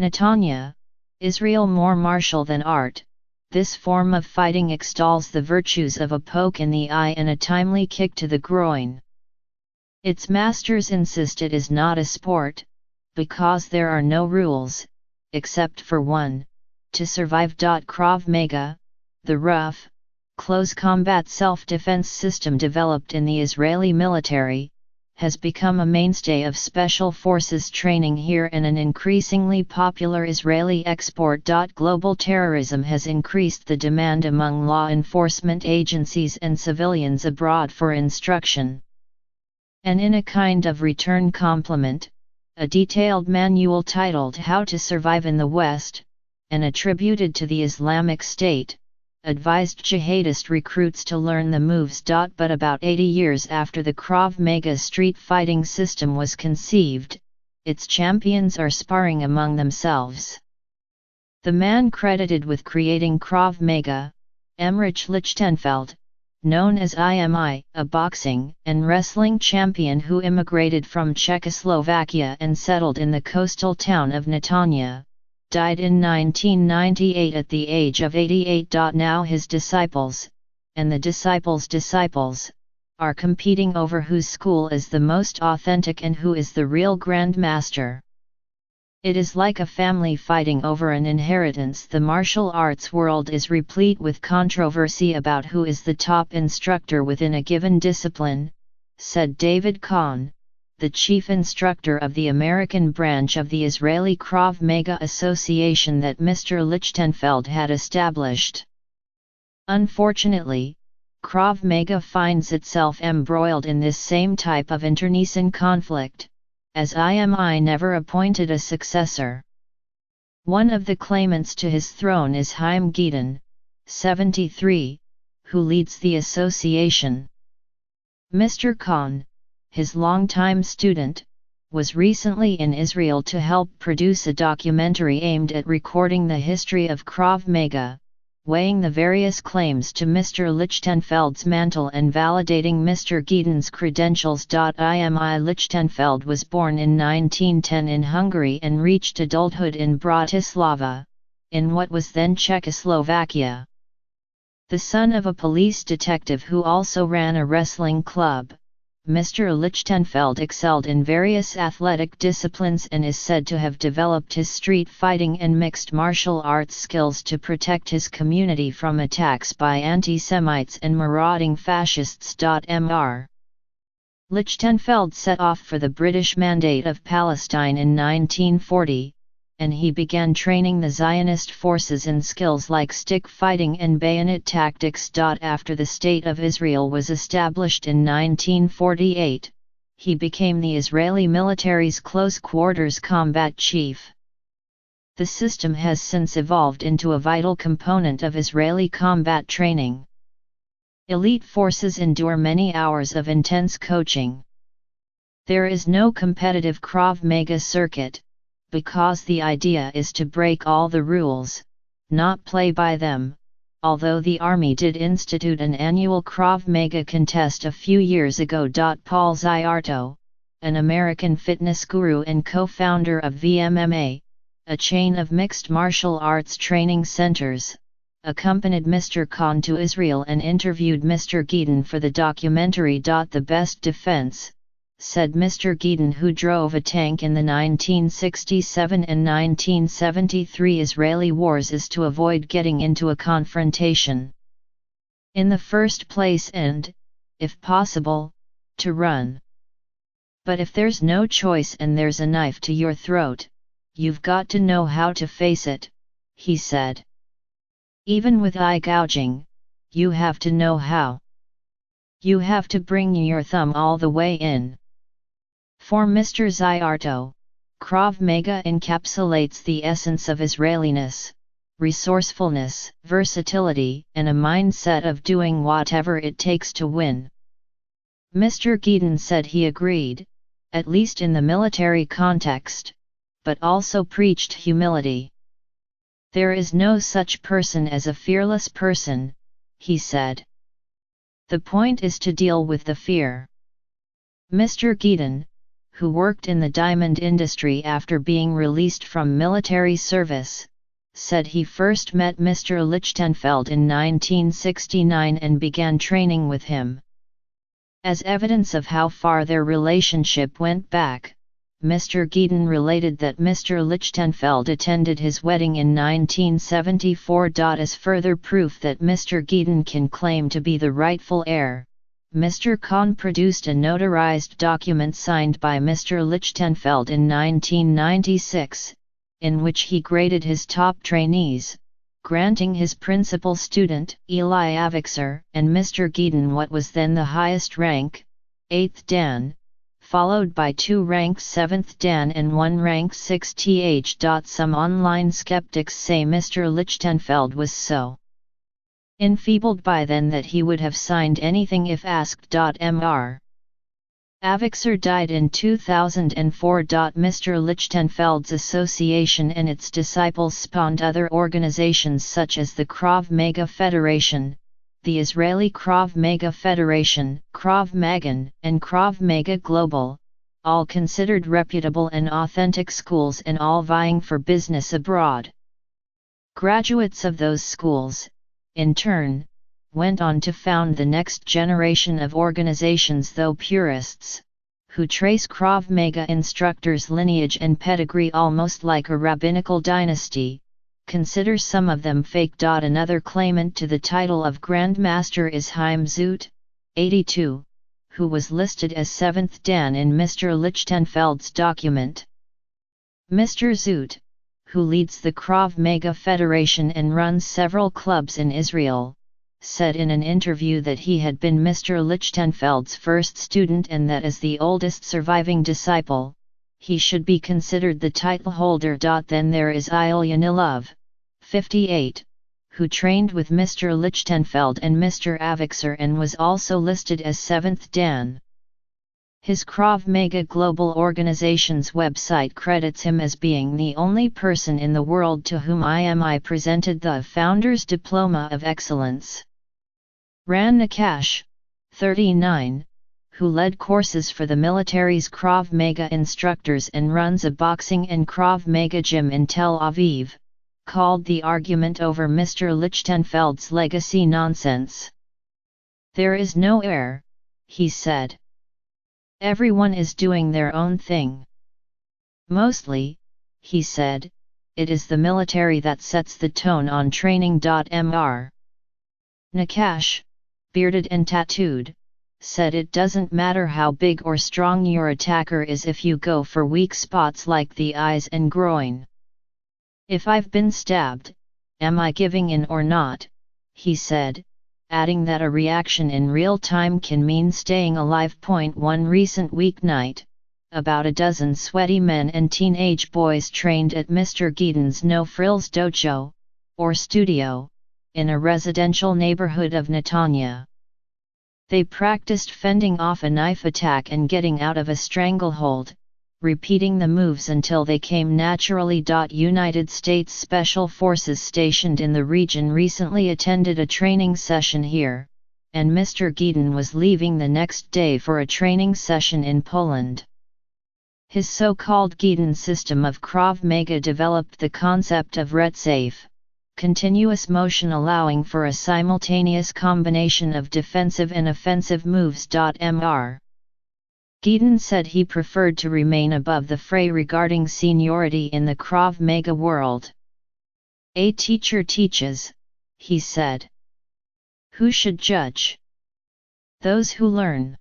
Netanya, Israel more martial than art. This form of fighting extols the virtues of a poke in the eye and a timely kick to the groin. Its masters insist it is not a sport, because there are no rules, except for one, to survive. Krav Maga, the rough, close combat self-defense system developed in the Israeli military, has become a mainstay of special forces training here and an increasingly popular Israeli export. Global terrorism has increased the demand among law enforcement agencies and civilians abroad for instruction. And in a kind of return compliment, a detailed manual titled How to Survive in the West, and attributed to the Islamic State, advised jihadist recruits to learn the moves. But about 80 years after the Krav Maga street fighting system was conceived, its champions are sparring among themselves. The man credited with creating Krav Maga, Emmerich Lichtenfeld, known as IMI, a boxing and wrestling champion who immigrated from Czechoslovakia and settled in the coastal town of Netanya, died in 1998 at the age of 88. Now his disciples, and the disciples' disciples, are competing over whose school is the most authentic and who is the real grandmaster. It is like a family fighting over an inheritance. The martial arts world is replete with controversy about who is the top instructor within a given discipline, said David Kahn, the chief instructor of the American branch of the Israeli Krav Maga Association that Mr. Lichtenfeld had established. Unfortunately, Krav Maga finds itself embroiled in this same type of internecine conflict, as IMI never appointed a successor. One of the claimants to his throne is Chaim Gideon, 73, who leads the association. Mr. Kahn, his longtime student, was recently in Israel to help produce a documentary aimed at recording the history of Krav Maga, weighing the various claims to Mr. Lichtenfeld's mantle and validating Mr. Gideon's credentials. IMI Lichtenfeld was born in 1910 in Hungary and reached adulthood in Bratislava, in what was then Czechoslovakia. The son of a police detective who also ran a wrestling club, Mr. Lichtenfeld excelled in various athletic disciplines and is said to have developed his street fighting and mixed martial arts skills to protect his community from attacks by anti-Semites and marauding fascists. Mr. Lichtenfeld set off for the British Mandate of Palestine in 1940, and he began training the Zionist forces in skills like stick fighting and bayonet tactics. After the State of Israel was established in 1948, he became the Israeli military's close-quarters combat chief. The system has since evolved into a vital component of Israeli combat training. Elite forces endure many hours of intense coaching. There is no competitive Krav Maga circuit, because the idea is to break all the rules, not play by them, although the Army did institute an annual Krav Maga contest a few years ago. Paul Ziarto, an American fitness guru and co-founder of VMMA, a chain of mixed martial arts training centers, accompanied Mr. Khan to Israel and interviewed Mr. Gideon for the documentary. The best defense, said Mr. Gideon, who drove a tank in the 1967 and 1973 Israeli wars, is to avoid getting into a confrontation in the first place and, if possible, to run. But if there's no choice and there's a knife to your throat, you've got to know how to face it, he said. Even with eye gouging, you have to know how. You have to bring your thumb all the way in. For Mr. Ziarto, Krav Maga encapsulates the essence of Israeliness, resourcefulness, versatility, and a mindset of doing whatever it takes to win. Mr. Gideon said he agreed, at least in the military context, but also preached humility. There is no such person as a fearless person, he said. The point is to deal with the fear. Mr. Gideon, who worked in the diamond industry after being released from military service, said he first met Mr. Lichtenfeld in 1969 and began training with him. As evidence of how far their relationship went back, Mr. Geeden related that Mr. Lichtenfeld attended his wedding in 1974. As further proof that Mr. Geeden can claim to be the rightful heir, Mr. Khan produced a notarized document signed by Mr. Lichtenfeld in 1996, in which he graded his top trainees, granting his principal student, Eli Avixar, and Mr. Geeden what was then the highest rank, 8th Dan, followed by 2 rank 7th Dan and 1 rank 6th Th. Some online skeptics say Mr. Lichtenfeld was so enfeebled by then that he would have signed anything if asked. Mr. Avixar died in 2004. Mr. Lichtenfeld's association and its disciples spawned other organizations such as the Krav Maga Federation, the Israeli Krav Maga Federation, Krav Magan, and Krav Maga Global, all considered reputable and authentic schools and all vying for business abroad. Graduates of those schools, in turn, went on to found the next generation of organizations, though purists, who trace Krav Maga instructors' lineage and pedigree almost like a rabbinical dynasty, consider some of them fake. Another claimant to the title of Grand Master is Haim Zoot, 82, who was listed as 7th Dan in Mr. Lichtenfeld's document. Mr. Zoot, who leads the Krav Maga Federation and runs several clubs in Israel, said in an interview that he had been Mr. Lichtenfeld's first student and that as the oldest surviving disciple, he should be considered the title holder. Then there is Eyal Yanilov, 58, who trained with Mr. Lichtenfeld and Mr. Avixar and was also listed as 7th Dan. His Krav Maga Global Organization's website credits him as being the only person in the world to whom IMI presented the Founder's Diploma of Excellence. Ran Nakash, 39, who led courses for the military's Krav Maga instructors and runs a boxing and Krav Maga gym in Tel Aviv, called the argument over Mr. Lichtenfeld's legacy nonsense. There is no heir, he said. Everyone is doing their own thing. Mostly, he said, it is the military that sets the tone on training. Mr. Nakash, bearded and tattooed, said it doesn't matter how big or strong your attacker is if you go for weak spots like the eyes and groin. If I've been stabbed, am I giving in or not, he said, adding that a reaction in real time can mean staying alive. One recent weeknight, about a dozen sweaty men and teenage boys trained at Mr. Geeden's No Frills Dojo, or studio, in a residential neighborhood of Netanya. They practiced fending off a knife attack and getting out of a stranglehold, repeating the moves until they came naturally. United States Special Forces stationed in the region recently attended a training session here, and Mr. Geeden was leaving the next day for a training session in Poland. His so-called Geeden system of Krav Maga developed the concept of RET-safe, continuous motion allowing for a simultaneous combination of defensive and offensive moves. Mr. Geeden said he preferred to remain above the fray regarding seniority in the Krav Maga world. A teacher teaches, he said. Who should judge? Those who learn.